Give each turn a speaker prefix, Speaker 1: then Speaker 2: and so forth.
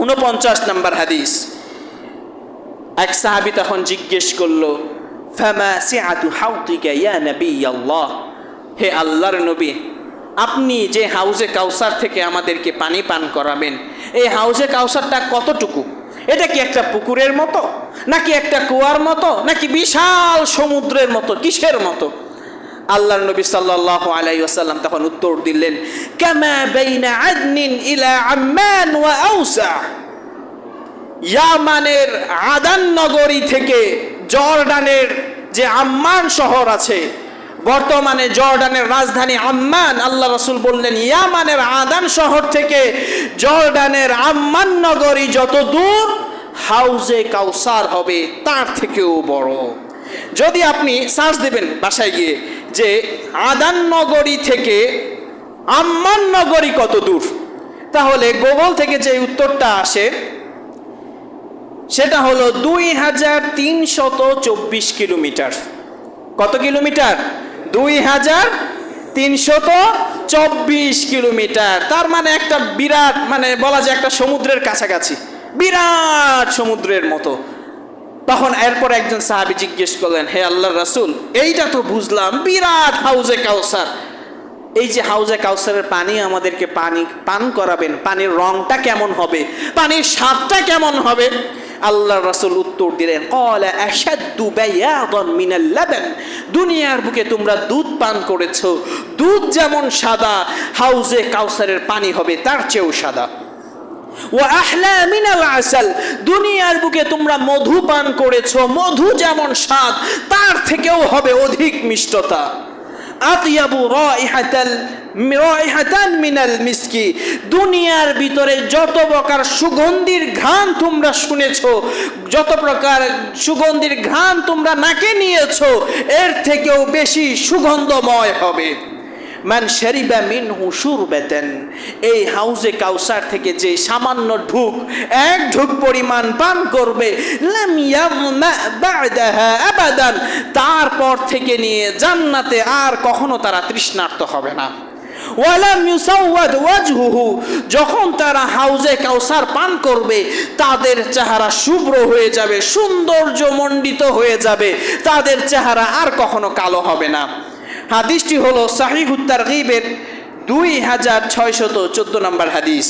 Speaker 1: 49 নম্বর হাদিস। এক সাহাবী তখন জিজ্ঞেস করলো, ফামা সিআতু হাউতিকা ইয়া নবিয়াল্লাহ, হে আল্লাহর নবী, আপনি যে হাউজে কাউসার থেকে আমাদেরকে পানি পান করাবেন, এই হাউজে কাউসারটা কতটুকু? এটা কি একটা পুকুরের মতো, নাকি একটা কুয়ার মতো, নাকি বিশাল সমুদ্রের মতো, কিসের মতো? আল্লাহর নবী সাল্লাল্লাহু আলাইহি ওয়াসাল্লাম তখন উত্তর দিলেন, কামা বাইনা আদনিন ইলা আম্মান ওয়া আওসা, ইয়ামানের আদান নগরী থেকে জর্ডানের যে আম্মান শহর আছে, বর্তমানে জর্ডানের রাজধানী আম্মান, আল্লাহ রাসূল বললেন ইয়ামানের আদান শহর থেকে জর্ডানের আম্মান নগরী যত দূর, হাউজে কাউসার হবে তার থেকেও বড়। যদি আপনি সার্চ দেবেন বাসায় গিয়ে যে আদান নগরী থেকে আম্মান নগরী কত দূর, তাহলে গুগল থেকে যে উত্তরটা আসে সেটা হলো 2324 কিলোমিটার। কত কিলোমিটার? 2324 কিলোমিটার। তার মানে একটা বিরাট, মানে বলা যায় একটা সমুদ্রের কাছাকাছি, বিরাট সমুদ্রের মতো। তখন এরপর একজন সাহাবী জিজ্ঞেস করলেন, হে আল্লাহর রাসূল, এইটা তো বুঝলাম বিরাট হাউজে কাউসার, এই যে হাউজে কাউসারের পানি আমাদেরকে পানি পান করাবেন, পানির রংটা কেমন হবে, পানির স্বাদটা কেমন হবে? আল্লাহর রাসূল উত্তর দিলেন, ক্বালা আশাদ্দু বায়াদান মিনাল লাবান, দুনিয়ার বুকে তোমরা দুধ পান করেছো, দুধ যেমন সাদা, হাউজে কাউসারের পানি হবে তার চেয়েও সাদা। ওয়া আহলা মিনাল আসাল, দুনিয়ার বুকে তোমরা মধু পান করেছো, মধু যেমন স্বাদ তার থেকেও হবে অধিক মিষ্টতা। আতিয়াবু রাইহাতান মিনাল মিসকি, দুনিয়ার ভিতরে যত প্রকার সুগন্ধির ঘ্রাণ তোমরা শুনেছো, যত প্রকার সুগন্ধির ঘ্রাণ তোমরা নাকে নিয়েছো, এর থেকেও বেশি সুগন্ধময় হবে। মান শারিবা মিনহু শুরবাতান, এই হাউজে কাউসার থেকে যে সামান্য ঢুক, এক ঢুক পরিমাণ পান করবে, লাম ইয়াযমা বা'দাহা আবাদান, তারপর থেকে নিয়ে জান্নাতে আর কখনো তারা তৃষ্ণার্ত হবে না। ওয়ালাম ইউসাওয়াদ ওয়াজহুহু, যখন তারা হাউজে কাউসার পান করবে তাদের চেহারা শুভ্র হয়ে যাবে, সৌন্দর্যমণ্ডিত হয়ে যাবে, তাদের চেহারা আর কখনো কালো হবে না। হাদিসটি হলো সহিহুত তারগীবের 2614 নম্বর হাদিস।